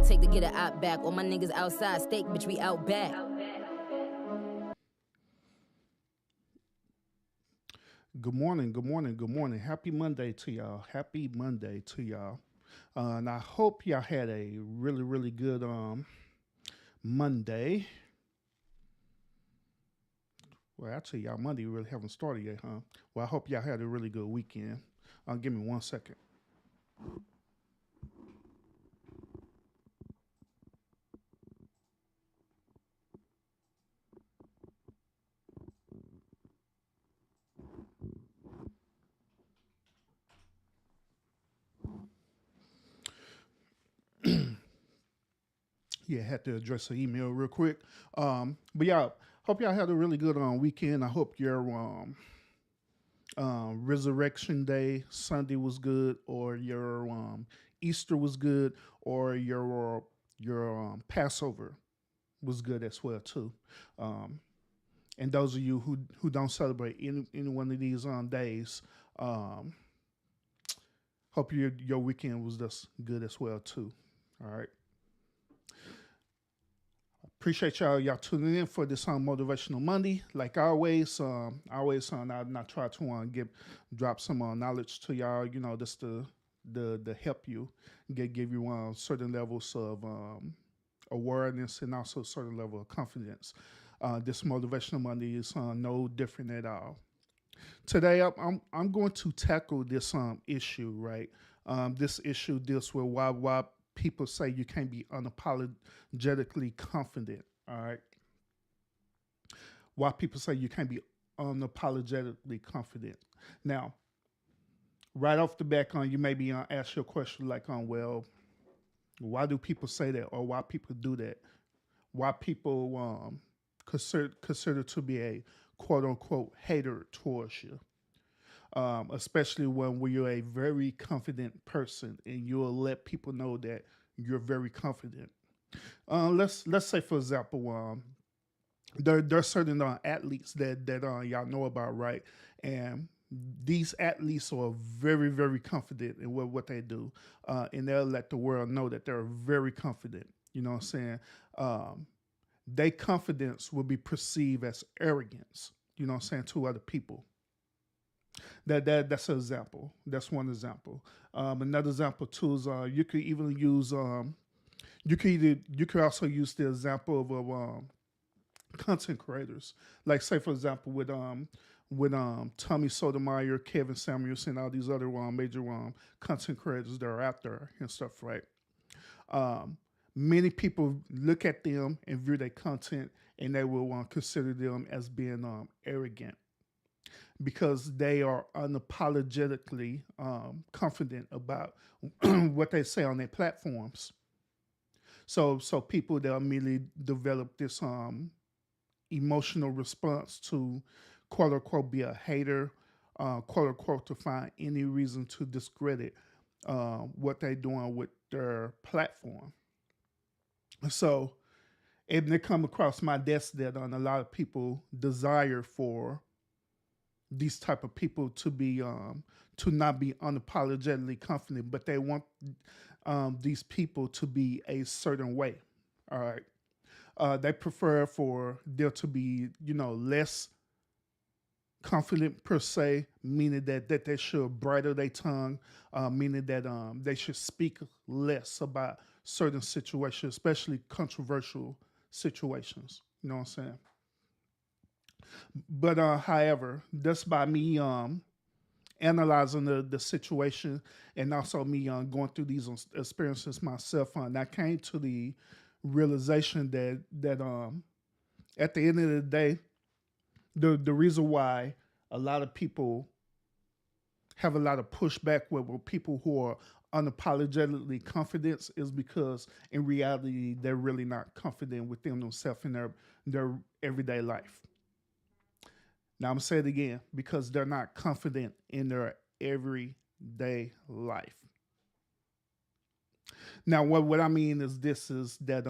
take to get a op back. All my niggas outside, steak, bitch, we out back. Good morning, good morning, good morning. Happy Monday to y'all. Happy Monday to y'all. And I hope y'all had a really, really good Monday. Well, actually, y'all Monday really haven't started yet, huh? Well, I hope y'all had a really good weekend. Give me 1 second. Yeah, had to address an email real quick. But yeah, hope y'all had a really good weekend. I hope your Resurrection Day Sunday was good, or your Easter was good, or your Passover was good as well too. Um, and those of you who don't celebrate any one of these days, um, hope your weekend was just good as well too. All right. Appreciate y'all tuning in for this motivational Monday. Like always, I try to drop some knowledge to y'all. You know, just to help you give you certain levels of awareness and also certain level of confidence. This motivational Monday is no different at all. Today, I'm going to tackle this issue. Right, this issue deals with why people say you can't be unapologetically confident. All right, why people say you can't be unapologetically confident. Now, right off the back, you may be ask your question like, well, why do people say that, or why people do that? Why people consider to be a quote unquote hater towards you, especially when you're a very confident person and you'll let people know that you're very confident. Let's say, for example, there are certain athletes that y'all know about, right? And these athletes are very, very confident in what they do, and they'll let the world know that they're very confident. You know what I'm saying? Um, their confidence will be perceived as arrogance. You know what I'm saying, to other people. That's an example. That's one example. Another example too is you could even use you could also use the example of content creators. Like, say for example with Tommy Sotomayor, Kevin Samuelson, all these other major content creators that are out there and stuff, right? Um, Many people look at them and view their content, and they will consider them as being arrogant because they are unapologetically confident about what they say on their platforms. So people that immediately develop this emotional response to quote unquote be a hater, quote unquote to find any reason to discredit what they're doing with their platform. So it come across my desk that a lot of people desire for these type of people to not be unapologetically confident, but they want these people to be a certain way. All right. They prefer for there to be, less confident per se, meaning that they should bridle their tongue, meaning that they should speak less about certain situations, especially controversial situations. You know what I'm saying? But however, just by me analyzing the situation and also me going through these experiences myself, I came to the realization that at the end of the day, the reason why a lot of people have a lot of pushback with people who are unapologetically confident is because in reality they're really not confident within themselves in their everyday life. Now I'm gonna say it again, because they're not confident in their everyday life. Now what I mean is this is that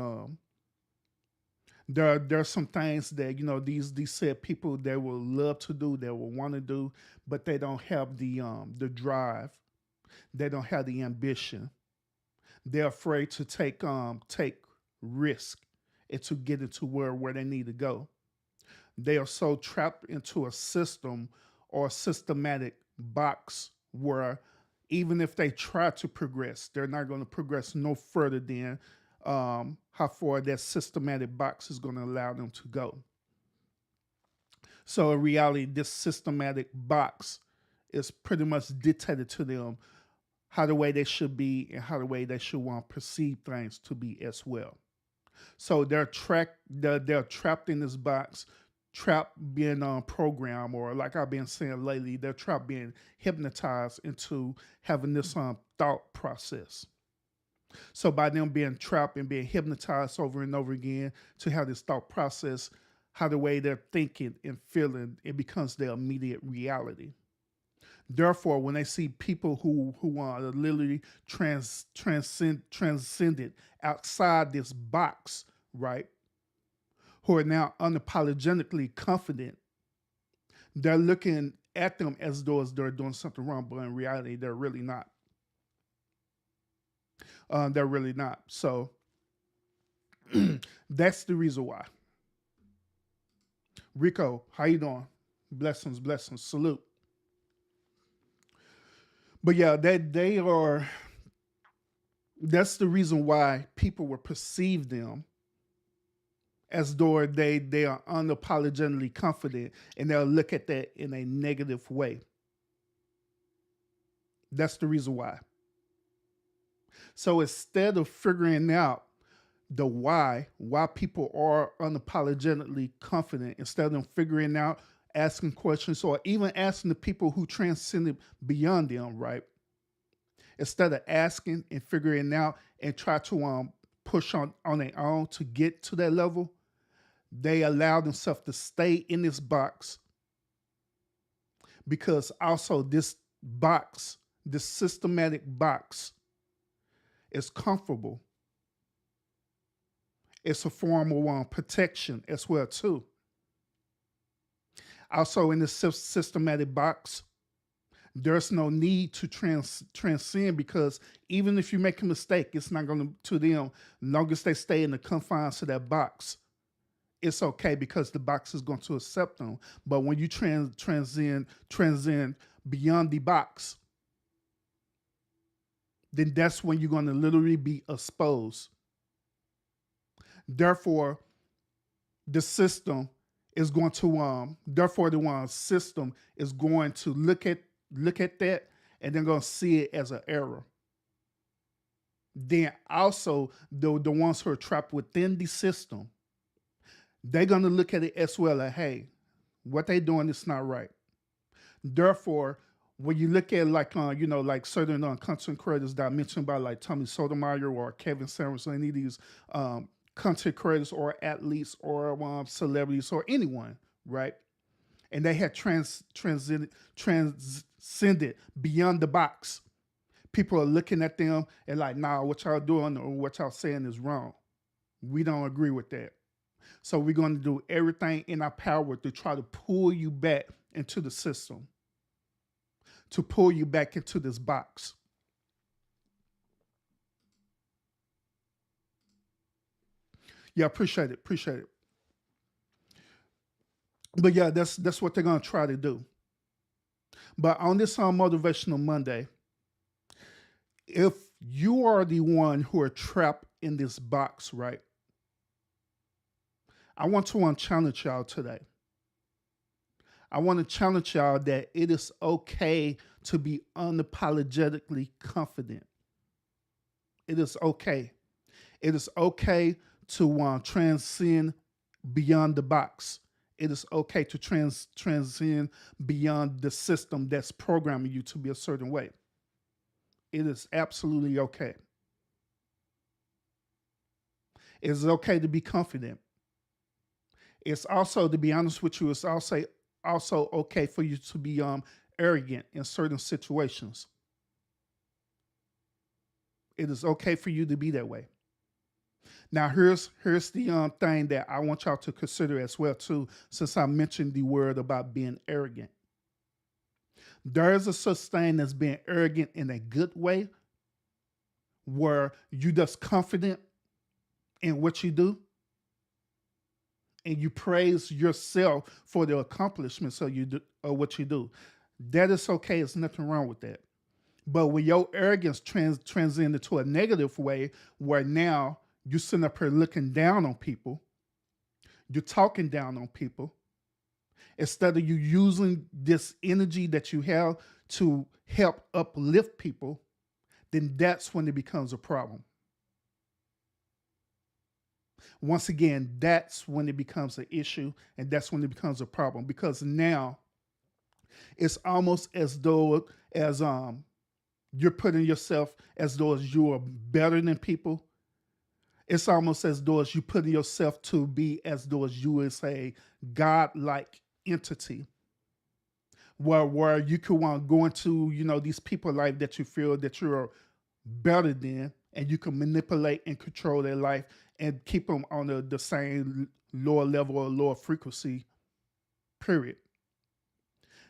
there are some things that these said people they will love to do, they will want to do, but they don't have the drive, they don't have the ambition, They're afraid to take risk and to get into where they need to go. They are so trapped into a system or a systematic box where even if they try to progress, they're not going to progress no further than how far that systematic box is going to allow them to go. So in reality, this systematic box is pretty much dictated to them how the way they should be and how the way they should want to perceive things to be as well. So they're trapped in this box, trapped being programmed, or like I've been saying lately, they're trapped being hypnotized into having this thought process. So by them being trapped and being hypnotized over and over again to have this thought process, how the way they're thinking and feeling, it becomes their immediate reality. Therefore, when they see people who are literally transcended outside this box, right, who are now unapologetically confident, they're looking at them as though as they're doing something wrong, but in reality, they're really not. They're really not. So that's the reason why. Rico, how you doing? Blessings, blessings, salute. But yeah, they are. That's the reason why people will perceive them as though they are unapologetically confident, and they'll look at that in a negative way. That's the reason why. So instead of figuring out the why people are unapologetically confident, instead of them figuring out, asking questions, or even asking the people who transcended beyond them, right? Instead of asking and figuring out and try to push on their own to get to that level, they allow themselves to stay in this box, because also this box, this systematic box, is comfortable. It's a form of protection as well too. Also, in this systematic box, there's no need to transcend, because even if you make a mistake, it's not going to them. As long as they stay in the confines of that box, it's okay, because the box is going to accept them. But when you transcend beyond the box, then that's when you're going to literally be exposed. Therefore, the system is going to therefore the one system is going to look at that, and they're going to see it as an error. Then also the ones who are trapped within the system, they're going to look at it as well, like, hey, what they doing is not right. Therefore, when you look at like like certain content creators that I mentioned about, like Tommy Sotomayor or Kevin Samuels, or any of these content creators or athletes or celebrities or anyone, right? And they had transcended beyond the box. People are looking at them and like, nah, what y'all doing or what y'all saying is wrong. We don't agree with that. So we're going to do everything in our power to try to pull you back into the system, to pull you back into this box. Yeah, appreciate it. Appreciate it. But yeah, that's what they're gonna try to do. But on this Motivational Monday, if you are the one who are trapped in this box, right? I want to challenge y'all today. I want to challenge y'all that it is okay to be unapologetically confident. It is okay. It is okay to transcend beyond the box. It is okay to transcend beyond the system that's programming you to be a certain way. It is absolutely okay. It is okay to be confident. It's also, to be honest with you, it's also okay for you to be arrogant in certain situations. It is okay for you to be that way. Now here's the thing that I want y'all to consider as well too, since I mentioned the word about being arrogant. There is a such thing as being arrogant in a good way, where you just confident in what you do and you praise yourself for the accomplishments of you do, of what you do. That is okay. There's nothing wrong with that. But when your arrogance transcends into a negative way, where now you're sitting up here looking down on people, you're talking down on people, instead of you using this energy that you have to help uplift people, then that's when it becomes a problem. Once again, that's when it becomes an issue and that's when it becomes a problem because now it's almost as though as you're putting yourself as though as you are better than people. It's almost as though as you putting yourself to be as though as you is a godlike entity where you could want to go into, these people life that you feel that you're better than, and you can manipulate and control their life and keep them on the same lower level or lower frequency, period.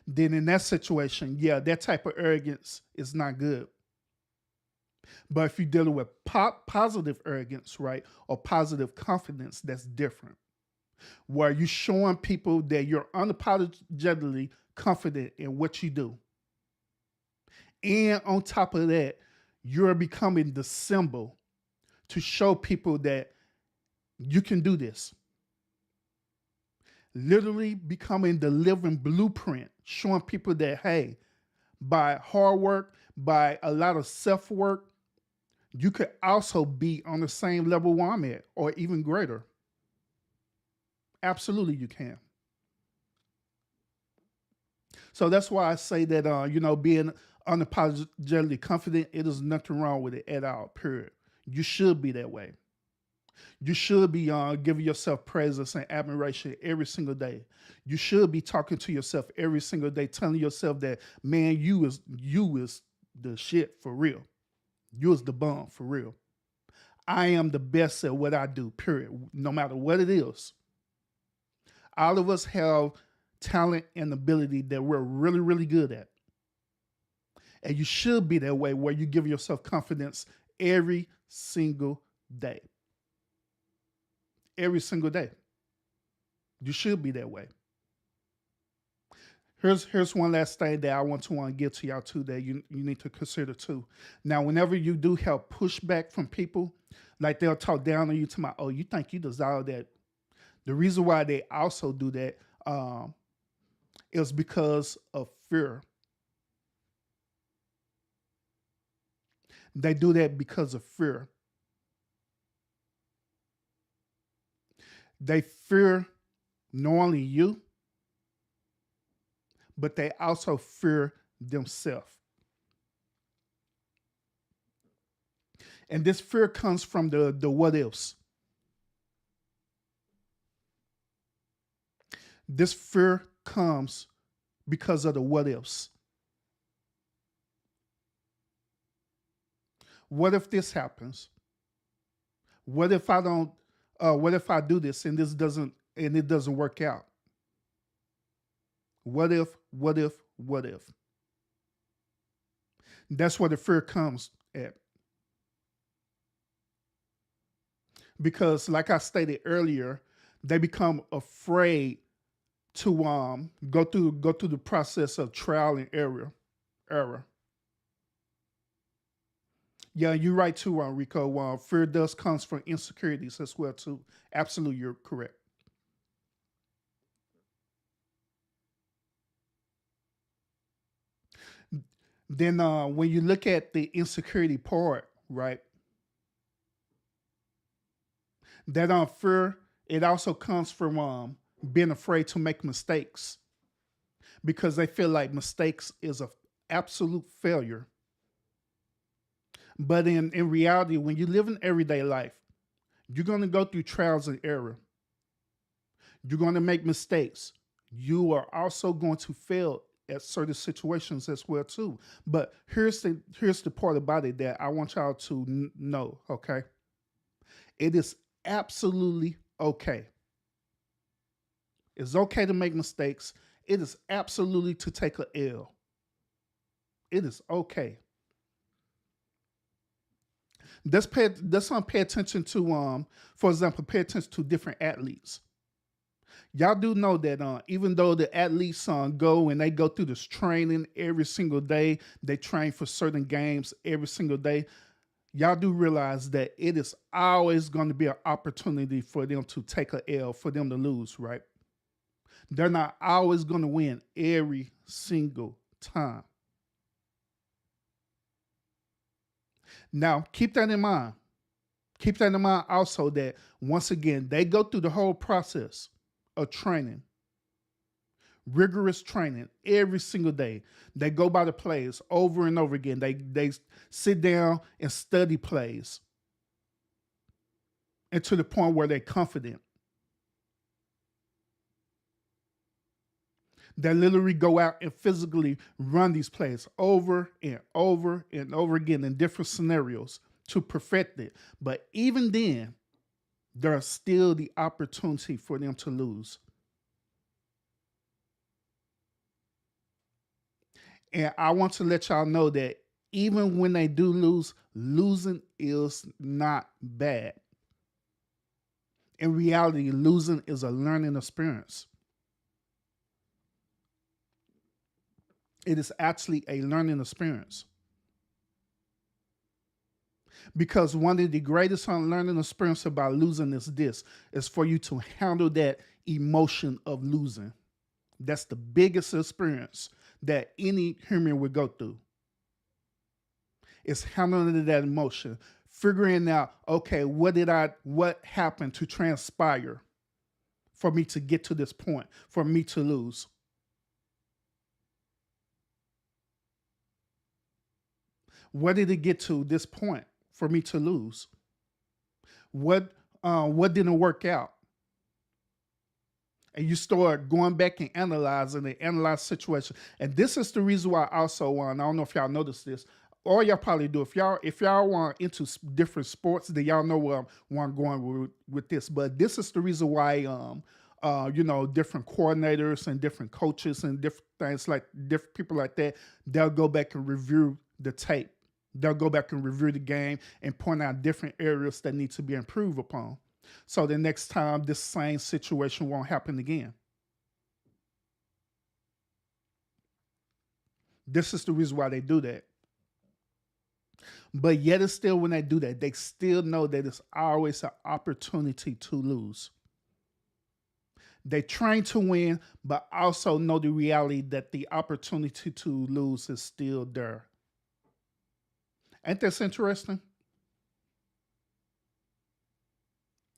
Then in that situation, yeah, that type of arrogance is not good. But if you're dealing with positive arrogance, right, or positive confidence, that's different. Where you're showing people that you're unapologetically confident in what you do. And on top of that, you're becoming the symbol to show people that you can do this. Literally becoming the living blueprint, showing people that, hey, by hard work, by a lot of self work, you could also be on the same level where I'm at or even greater. Absolutely, you can. So that's why I say that, being unapologetically confident, it is nothing wrong with it at all, period. You should be that way. You should be giving yourself praises and admiration every single day. You should be talking to yourself every single day, telling yourself that, man, you is the shit for real. You is the bomb for real. I am the best at what I do, period. No matter what it is. All of us have talent and ability that we're really, really good at. And you should be that way where you give yourself confidence every single day. Every single day. You should be that way. Here's one last thing that I want to give to y'all too that you need to consider too. Now, whenever you do have pushback from people, like they'll talk down on you to my, oh, you think you desire that. The reason why they also do that is because of fear. They do that because of fear. They fear not only you, but they also fear themselves. And this fear comes from the what ifs. This fear comes because of the what ifs. What if this happens? What if I don't? What if I do this and it doesn't work out? What if? What if? What if? That's where the fear comes at. Because, like I stated earlier, they become afraid to go through the process of trial and error. Yeah, you're right too, Rico. Fear does comes from insecurities as well too. Absolutely, you're correct. Then when you look at the insecurity part, right? That fear, it also comes from being afraid to make mistakes because they feel like mistakes is a absolute failure. But in reality, when you live in everyday life, you're going to go through trials and error. You're going to make mistakes. You are also going to fail at certain situations as well too. But here's the part about it that I want y'all to know. Okay, it is absolutely okay. It's okay to make mistakes. It is absolutely to take a L. It is okay. Let's pay attention to for example, pay attention to different athletes. Y'all do know that even though the athletes go and they go through this training every single day, they train for certain games every single day. Y'all do realize that it is always going to be an opportunity for them to take a L, for them to lose, right? They're not always going to win every single time. Now, keep that in mind. Keep that in mind also that once again, they go through the whole process of training, rigorous training every single day. They go by the plays over and over again. They sit down and study plays, and to the point where they're confident. They literally go out and physically run these plays over and over and over again in different scenarios to perfect it. But even then, there's still the opportunity for them to lose. And I want to let y'all know that even when they do lose, losing is not bad. In reality, losing is a learning experience. It is actually a learning experience. Because one of the greatest learning experience about losing is for you to handle that emotion of losing. That's the biggest experience that any human would go through. It's handling that emotion, figuring out, okay, what happened to transpire for me to get to this point, for me to lose. What did it get to this point for me to lose? What didn't work out? And you start going back and analyzing the analyze situation. And this is the reason why I also I don't know if y'all noticed this, or y'all probably do. If y'all want into different sports, then y'all know where I'm going with this. But this is the reason why different coordinators and different coaches and different things like different people like that, they'll go back and review the tape. They'll go back and review the game and point out different areas that need to be improved upon. So the next time this same situation won't happen again. This is the reason why they do that. But yet, it's still when they do that, they still know that it's always an opportunity to lose. They train to win, but also know the reality that the opportunity to lose is still there. Ain't that interesting?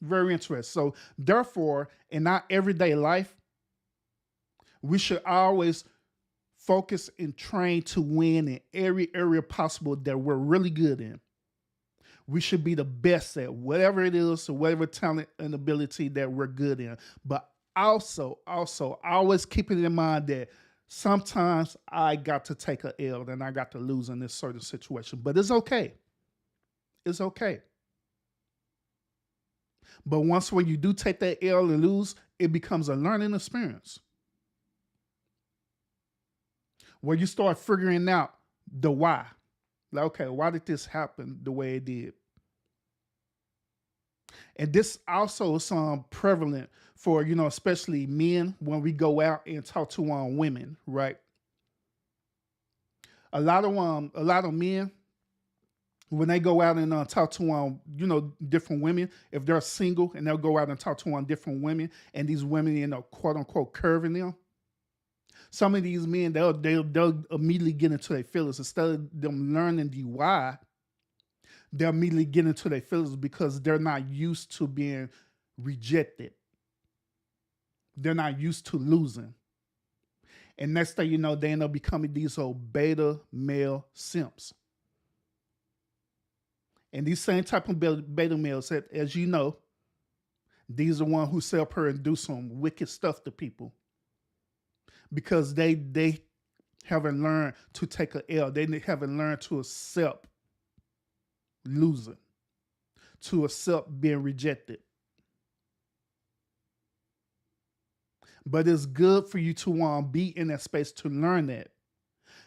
Very interesting. So, therefore, in our everyday life, we should always focus and train to win in every area possible that we're really good in. We should be the best at whatever it is or whatever talent and ability that we're good in. But also, always keeping in mind that sometimes I got to take a L and I got to lose in this certain situation. But it's okay. It's okay. But once when you do take that L and lose, it becomes a learning experience where you start figuring out the why. Like, okay, why did this happen the way it did? And this also is prevalent for, especially men when we go out and talk to women, right? A lot of men, when they go out and talk to different women, if they're single and they'll go out and talk to different women, and these women quote unquote curving them. Some of these men they'll immediately get into their feelings instead of them learning the why. They'll immediately get into their feelings because they're not used to being rejected. They're not used to losing. And next thing you know, they end up becoming these old beta male simps. And these same type of beta males, as you know, these are the ones who sell her and do some wicked stuff to people. Because they haven't learned to take a L. They haven't learned to accept losing, to accept being rejected. But it's good for you to be in that space to learn that.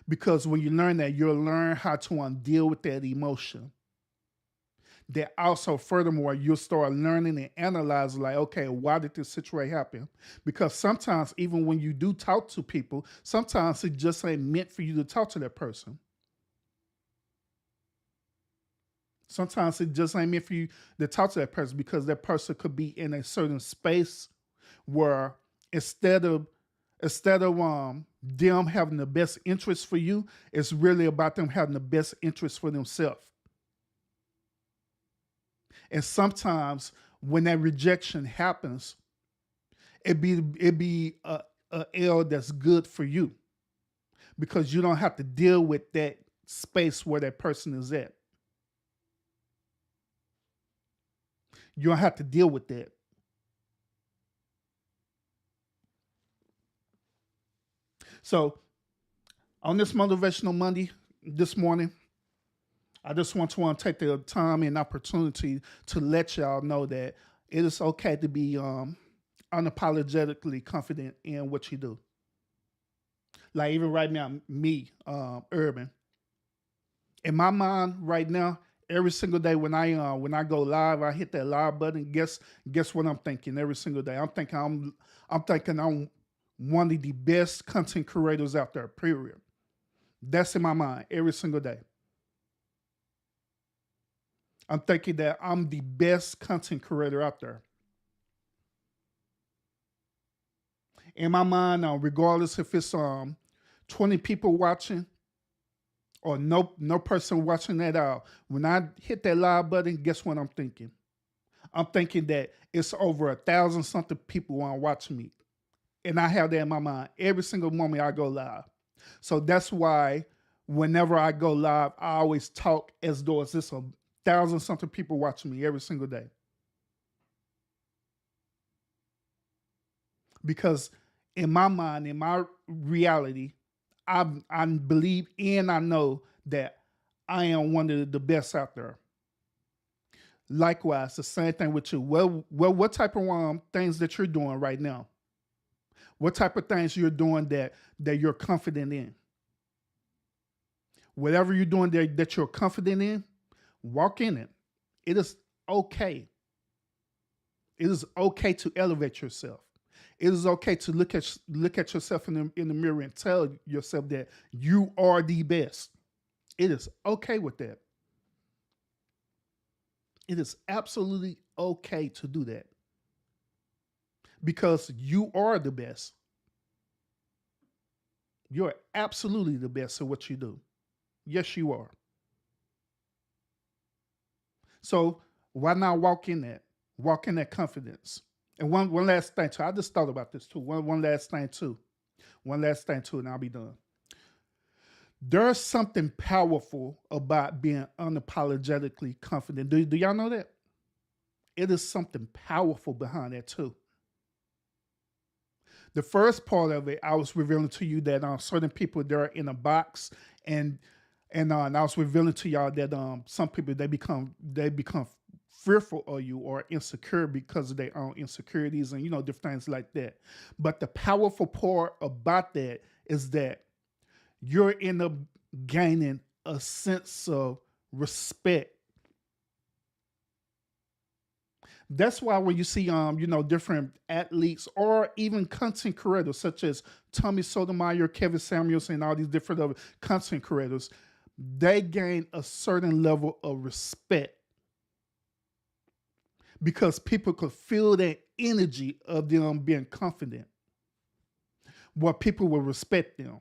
Because when you learn that, you'll learn how to deal with that emotion. That also, furthermore, you'll start learning and analyzing, like, okay, why did this situation happen? Because sometimes, even when you do talk to people, sometimes it just ain't meant for you to talk to that person. Sometimes it just ain't meant for you to talk to that person because that person could be in a certain space where instead of them having the best interest for you, it's really about them having the best interest for themselves. And sometimes when that rejection happens, it be a L that's good for you because you don't have to deal with that space where that person is at. You don't have to deal with that. So on this motivational Monday this morning, I just want to take the time and opportunity to let y'all know that it is okay to be unapologetically confident in what you do. Like even right now, me, Urban, in my mind right now, every single day when I go live, I hit that live button. Guess what I'm thinking every single day? I'm thinking I'm one of the best content creators out there. Period. That's in my mind every single day. I'm thinking that I'm the best content creator out there. In my mind, regardless if it's 20 people watching or no person watching at all, when I hit that live button, guess what I'm thinking? I'm thinking that it's over 1,000 something people want to watch me. And I have that in my mind every single moment I go live. So that's why whenever I go live, I always talk as though it's just 1,000 something people watching me every single day. Because in my mind, in my reality, I believe and I know that I am one of the best out there. Likewise, the same thing with you. Well, what type of things that you're doing right now? What type of things you're doing that you're confident in? Whatever you're doing that you're confident in, walk in it. It is okay. It is okay to elevate yourself. It is okay to look at yourself in the mirror and tell yourself that you are the best. It is okay with that. It is absolutely okay to do that because you are the best. You're absolutely the best at what you do. Yes, you are. So why not walk in that? Walk in that confidence. And one last thing too. I just thought about this too. One last thing too. One last thing too, and I'll be done. There's something powerful about being unapologetically confident. Do y'all know that? It is something powerful behind that too. The first part of it, I was revealing to you that certain people they're in a box, and and I was revealing to y'all that some people they become fearful of you or insecure because of their own insecurities and different things like that. But the powerful part about that is that you're end up gaining a sense of respect. That's why when you see different athletes or even content creators such as Tommy Sotomayor, Kevin Samuels, and all these different other content creators, they gain a certain level of respect because people could feel that energy of them being confident, where people will respect them.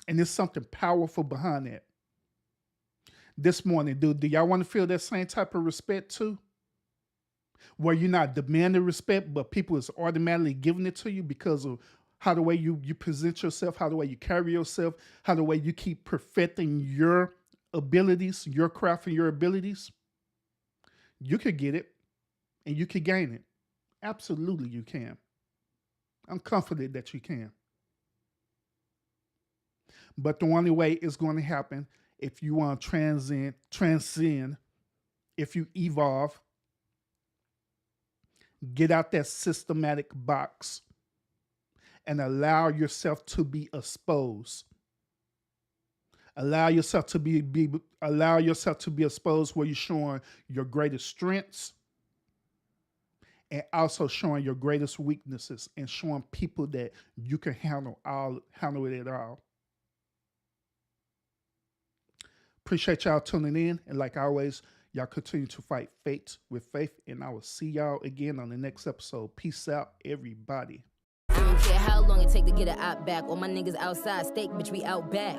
And there's something powerful behind that. This morning, do y'all want to feel that same type of respect too? Where you're not demanding respect, but people is automatically giving it to you because of how the way you present yourself, how the way you carry yourself, how the way you keep perfecting your abilities, your craft and your abilities. You could get it and you could gain it. Absolutely, you can. I'm confident that you can. But the only way it's going to happen if you want to transcend, if you evolve, get out that systematic box and allow yourself to be exposed. Allow yourself to allow yourself to be exposed where you're showing your greatest strengths and also showing your greatest weaknesses and showing people that you can handle it all. Appreciate y'all tuning in. And like always, y'all continue to fight fate with faith. And I will see y'all again on the next episode. Peace out, everybody. I don't care how long it take to get an op back. All my niggas outside, steak, bitch, we out back.